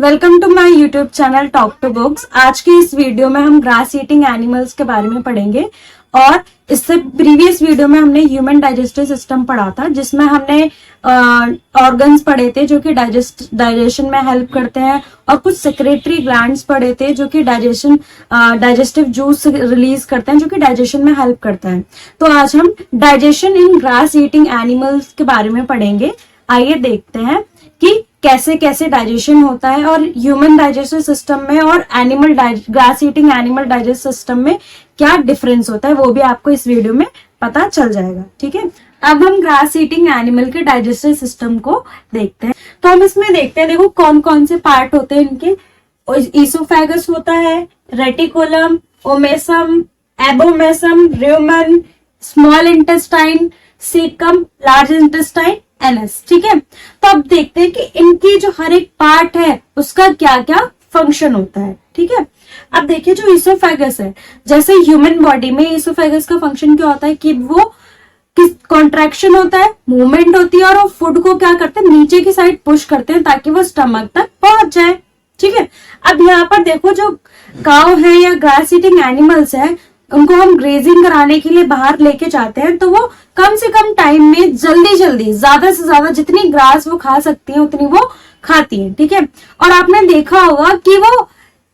Welcome to my YouTube channel talk to books. आज की इस वीडियो में हम ग्रास ईटिंग एनिमल्स के बारे में पढ़ेंगे और इससे प्रीवियस वीडियो में हमने ह्यूमन डाइजेस्टिव सिस्टम पढ़ा था, जिसमें हमने ऑर्गन्स पढ़े थे जो कि डाइजेशन में हेल्प करते हैं और कुछ सेक्रेटरी ग्लैंड्स पढ़े थे जो कि डाइजेस्टिव जूस रिलीज करते हैं जो कि डाइजेशन में हेल्प करता है। तो आज हम डाइजेशन इन ग्रास ईटिंग एनिमल्स के बारे में पढ़ेंगे। आइए देखते हैं कि कैसे कैसे डाइजेशन होता है और ह्यूमन डाइजेस्टिव सिस्टम में और animal grass eating animal digestive system में क्या डिफरेंस होता है, वो भी आपको इस वीडियो में पता चल जाएगा। ठीक है, अब हम ग्रास ईटिंग एनिमल के डाइजेस्टिव सिस्टम को देखते हैं। तो हम इसमें देखते हैं, देखो कौन कौन से पार्ट होते हैं इनके। ईसोफेगस होता है, reticulum, omasum, abomasum, र्यूमन, small intestine, caecum, large intestine, NS. ठीक है, तो अब देखते हैं कि इनकी जो हर एक पार्ट है उसका क्या क्या फंक्शन होता है। ठीक है, अब देखिए जो ईसोफेगस है, जैसे ह्यूमन बॉडी में ईसोफेगस का फंक्शन क्या होता है कि वो कॉन्ट्रैक्शन होता है, मूवमेंट होती है और वो फूड को क्या करते हैं, नीचे की साइड पुश करते हैं ताकि वो स्टमक तक पहुंच जाए। ठीक है, अब यहाँ पर देखो जो काऊ है या ग्रास ईटिंग एनिमल्स है, उनको हम ग्रेजिंग कराने के लिए बाहर लेके जाते हैं, तो वो कम से कम टाइम में जल्दी ज्यादा से ज्यादा जितनी ग्रास वो खा सकती है उतनी वो खाती है। ठीक है, और आपने देखा होगा कि वो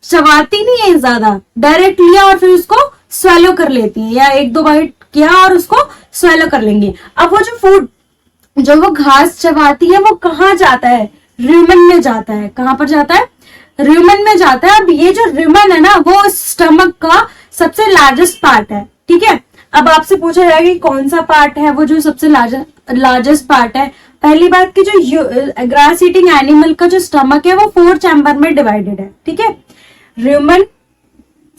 चबाती नहीं है ज्यादा, डायरेक्ट लिया और फिर उसको स्वेलो कर लेती है, या एक दो बाइट किया और उसको स्वेलो कर लेंगे। अब वो जो फूड जो वो घास चबाती है वो कहाँ जाता है, र्यूमन में जाता है। कहाँ पर जाता है, र्यूमन में जाता है। अब ये जो र्यूमन है ना, वो स्टमक का सबसे लार्जेस्ट पार्ट है। ठीक है, अब आपसे पूछा जाएगा कि कौन सा पार्ट है वो जो सबसे लार्जेस्ट पार्ट है। पहली बात कि जो ग्रास ईटिंग एनिमल का जो स्टमक है वो 4 चैम्बर में डिवाइडेड है। ठीक है, र्यूमन,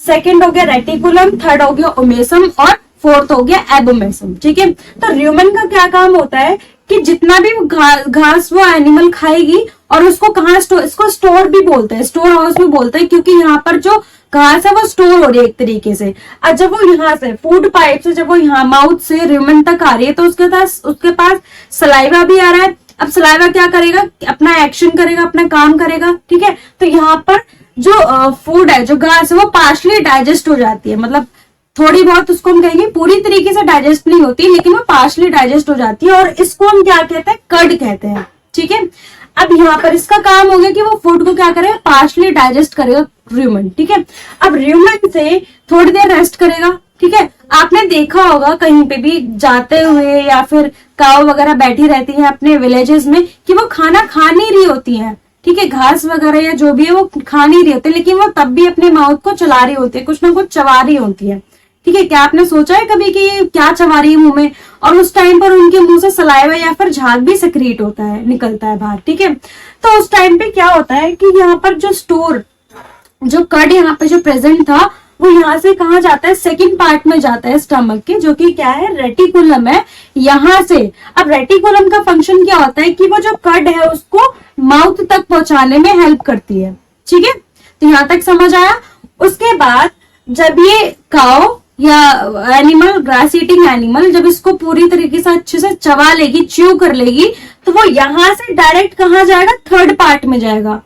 सेकंड हो गया रेटिकुलम, थर्ड हो गया ओमेसम और फोर्थ हो गया एबोमेसम। ठीक है, तो र्यूमन का क्या काम होता है कि जितना भी घास वो एनिमल खाएगी और उसको कहाँ इसको स्टोर भी बोलते हैं, स्टोर हाउस भी बोलते हैं, क्योंकि यहाँ पर जो घास है वो स्टोर हो रही है एक तरीके से। और जब वो यहाँ से फूड पाइप से जब वो यहाँ माउथ से र्यूमन तक आ रही है तो उसके पास सलाइवा भी आ रहा है। अब सलाइवा क्या करेगा, अपना एक्शन करेगा, अपना काम करेगा। ठीक है, तो यहाँ पर जो फूड है, जो घास है, वो पार्शली डाइजेस्ट हो जाती है, मतलब थोड़ी बहुत उसको हम कहेंगे पूरी तरीके से डाइजेस्ट नहीं होती, लेकिन वो पार्शली डाइजेस्ट हो जाती है और इसको हम क्या कहते हैं, कर्ड कहते हैं। ठीक है, अब यहाँ पर इसका काम हो गया कि वो फूड को क्या करेगा, पार्शली डाइजेस्ट करेगा र्यूमन। ठीक है, अब र्यूमन से थोड़ी देर रेस्ट करेगा। ठीक है, आपने देखा होगा कहीं पे भी जाते हुए या फिर काऊ वगैरह बैठी रहती है अपने विलेजेस में कि वो खाना खा नहीं रही होती है। ठीक है, घास वगैरह या जो भी है वो खा नहीं रही होती, लेकिन वो तब भी अपने माउथ को चला रही होती है, कुछ ना कुछ चबा रही होती है। ठीक है, क्या आपने सोचा है कभी कि ये क्या चबा रही है मुंह में, और उस टाइम पर उनके मुंह से सलाइवा या फिर झाग भी सेक्रीट होता है, निकलता है बाहर। ठीक है, तो उस टाइम पे क्या होता है कि यहाँ पर जो स्टोर जो कर्ड यहाँ पे जो प्रेजेंट था वो यहाँ से कहाँ जाता है, सेकंड पार्ट में जाता है स्टमक के, जो कि क्या है, रेटिकुलम है। यहाँ से अब रेटिकुलम का फंक्शन क्या होता है कि वो जो कर्ड है उसको माउथ तक पहुंचाने में हेल्प करती है। ठीक है, तो यहाँ तक समझ आया। उसके बाद जब ये काऊ या एनिमल, ग्रास ईटिंग एनिमल, जब इसको पूरी तरीके से अच्छे से चबा लेगी, च्यू कर लेगी, तो वो यहाँ से डायरेक्ट कहाँ जाएगा, थर्ड पार्ट में जाएगा।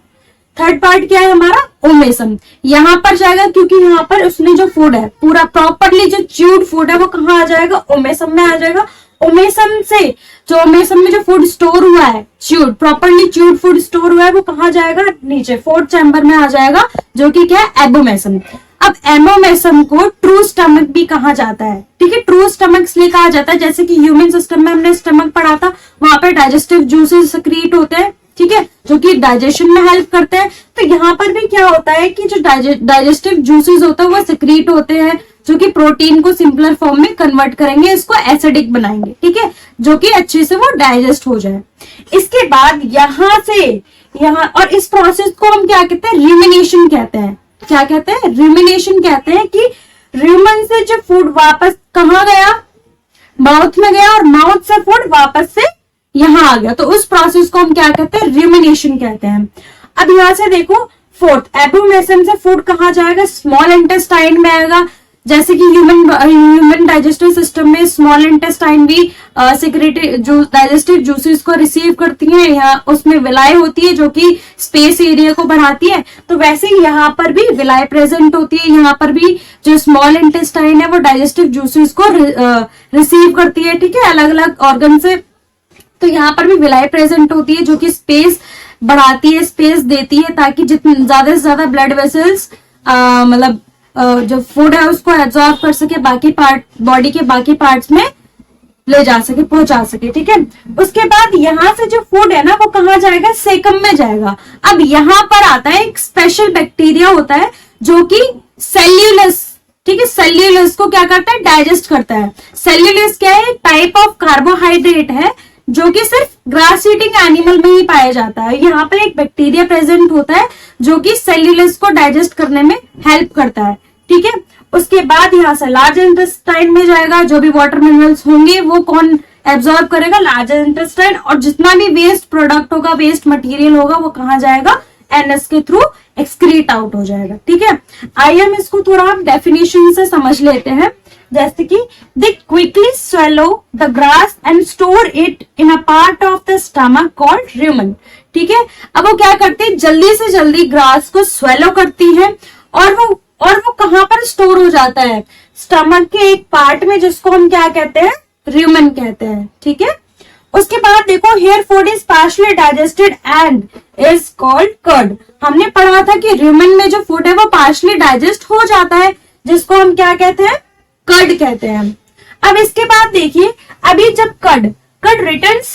थर्ड पार्ट क्या है हमारा, ओमेसम, यहाँ पर जाएगा, क्योंकि यहाँ पर उसने जो फूड है पूरा प्रॉपरली जो च्यूड फूड है वो कहाँ आ जाएगा, ओमेसम में आ जाएगा। ओमेसम से जो ओमेसम में जो फूड स्टोर हुआ है, chewed properly chewed food store हुआ है, वो कहाँ जाएगा, नीचे 4th चैम्बर में आ जाएगा, जो कि क्या है, एबोमेसम। अब एबोमेसम को ट्रू स्टमक भी कहा जाता है। ठीक है, ट्रू स्टमक इसलिए कहा जाता है, जैसे कि ह्यूमन सिस्टम में हमने स्टमक पढ़ा था, वहां पे डाइजेस्टिव जूसेस सक्रिएट होते हैं। ठीक है, जो कि डाइजेशन में हेल्प करते हैं। तो यहाँ पर भी क्या होता है कि जो डाइजेस्टिव जूसेस होते हैं वो सक्रिएट होते हैं, जो कि प्रोटीन को सिंपलर फॉर्म में कन्वर्ट करेंगे, इसको एसिडिक बनाएंगे। ठीक है, जो कि अच्छे से वो डाइजेस्ट हो जाए। इसके बाद यहाँ से यहाँ, और इस प्रोसेस को हम क्या कहते हैं, रिमिनेशन कहते हैं। क्या कहते हैं, रिमिनेशन कहते हैं कि र्यूमन से जो फूड वापस कहाँ गया, माउथ में गया, और माउथ से फूड वापस से यहाँ आ गया, तो उस प्रोसेस को हम क्या कहते हैं, रिमिनेशन कहते हैं। अब यहाँ से देखो, फोर्थ एबोमेसम से फूड कहाँ जाएगा, स्मॉल इंटेस्टाइन में आएगा। जैसे कि ह्यूमन डाइजेस्टिव सिस्टम में स्मॉल इंटेस्टाइन भी सेक्रेटरी जो डाइजेस्टिव जूसेस को रिसीव करती है, यहाँ उसमें विलाय होती है जो कि स्पेस एरिया को बढ़ाती है। तो वैसे ही यहाँ पर भी विलाय प्रेजेंट होती है, यहाँ पर भी जो स्मॉल इंटेस्टाइन है वो डाइजेस्टिव जूसेस को रिसीव करती है, ठीक है, अलग अलग ऑर्गन से। तो यहाँ पर भी विलाय प्रेजेंट होती है जो कि स्पेस बढ़ाती है, स्पेस देती है, ताकि जितने ज्यादा से ज्यादा ब्लड वेसल्स मतलब जो फूड है उसको एब्जॉर्ब कर सके, बाकी पार्ट बॉडी के बाकी पार्ट्स में ले जा सके, पहुंचा सके, ठीक है। उसके बाद यहाँ से जो फूड है ना वो कहाँ जाएगा, सेकम में जाएगा। अब यहाँ पर आता है एक स्पेशल बैक्टीरिया होता है जो कि सेल्यूलस, ठीक है, सेल्यूलस को क्या करता है, डाइजेस्ट करता है। सेल्यूलस क्या है, टाइप ऑफ कार्बोहाइड्रेट है जो कि सिर्फ ग्रास ईटिंग एनिमल में ही पाया जाता है। यहाँ पर एक बैक्टीरिया प्रेजेंट होता है जो कि सेल्यूलस को डाइजेस्ट करने में हेल्प करता है, ठीक है। उसके बाद यहाँ से लार्ज इंटेस्टाइन में जाएगा, जो भी वाटर मिनरल्स होंगे वो कौन एब्जॉर्ब करेगा, लार्ज इंटेस्टाइन। और जितना भी वेस्ट प्रोडक्ट होगा, वेस्ट मटेरियल होगा, वो कहाँ जाएगा, एनएस के थ्रू एक्सक्रीट आउट हो जाएगा, ठीक है। आइए हम इसको थोड़ा आप डेफिनेशन से समझ लेते हैं। जैसे कि दे quickly swallow the grass and store it in a part of the stomach called rumen, ठीक है। अब वो क्या करते हैं, जल्दी से जल्दी ग्रास को स्वेलो करती है और वो कहां पर स्टोर हो जाता है, स्टमक के एक पार्ट में, जिसको हम क्या कहते हैं, रुमेन कहते हैं, ठीक है। उसके बाद देखो, here food is partially digested and is called cud. हमने पढ़ा था कि रुमेन में जो फूड है वो पार्शली डाइजेस्ट हो जाता है, जिसको हम क्या कहते हैं, कर्ड कहते हैं। अब इसके बाद देखिए, अभी जब cud returns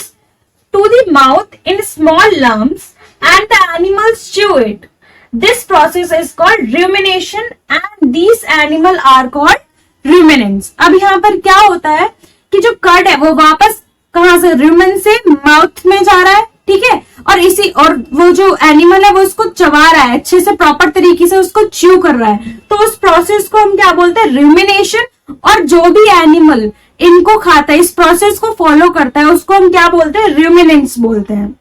to the mouth in small lumps and the animals chew it, this process is called rumination and these animal are called ruminants। अब यहाँ पर क्या होता है कि जो कर्ड है वो वापस कहां से, रुमेन से माउथ में जा रहा है, ठीक है, और वो जो एनिमल है वो उसको चबा रहा है, अच्छे से प्रॉपर तरीके से उसको च्यू कर रहा है। तो उस प्रोसेस को हम क्या बोलते हैं, rumination। और जो भी एनिमल इनको खाता है, इस प्रोसेस को फॉलो करता है, उसको हम क्या बोलते हैं, ruminants बोलते हैं।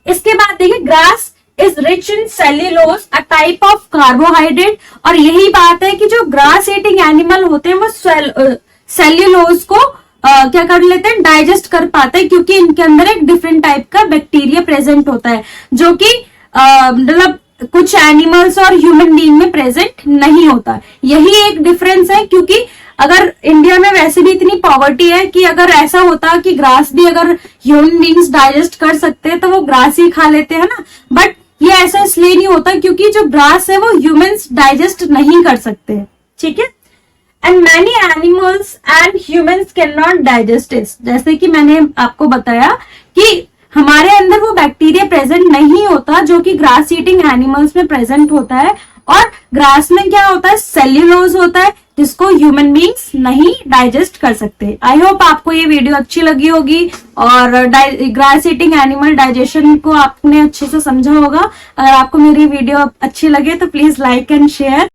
इसके बाद देखिए, grass is rich in cellulose, a type of carbohydrate. और यही बात है कि जो ग्रास ईटिंग एनिमल होते हैं वो सेल्यूलोज को क्या कर लेते हैं, डाइजेस्ट कर पाते हैं, क्योंकि इनके अंदर एक डिफरेंट टाइप का बैक्टीरिया प्रेजेंट होता है जो कि मतलब कुछ एनिमल्स और ह्यूमन बीइंग में प्रेजेंट नहीं होता। यही एक डिफरेंस है, क्योंकि अगर इंडिया में वैसे भी इतनी पॉवर्टी है कि अगर ऐसा होता कि ग्रास भी अगर ह्यूमन बीइंग्स डाइजेस्ट कर सकते हैं तो वो ग्रास ही खा लेते हैं ना, बट ये ऐसा इसलिए नहीं होता क्योंकि जो ग्रास है वो ह्यूमंस डाइजेस्ट नहीं कर सकते, ठीक है। And many animals and humans can not digest it. जैसे कि मैंने आपको बताया कि हमारे अंदर वो बैक्टीरिया प्रेजेंट नहीं होता जो कि ग्रास ईटिंग एनिमल्स में प्रेजेंट होता है। और ग्रास में क्या होता है, सेल्यूलोज होता है, जिसको ह्यूमन बीइंग्स नहीं डाइजेस्ट कर सकते। आई होप आपको ये वीडियो अच्छी लगी होगी और ग्रास ईटिंग एनिमल डाइजेशन को आपने अच्छे से समझा होगा। अगर आपको मेरी वीडियो अच्छी लगे तो प्लीज लाइक एंड शेयर।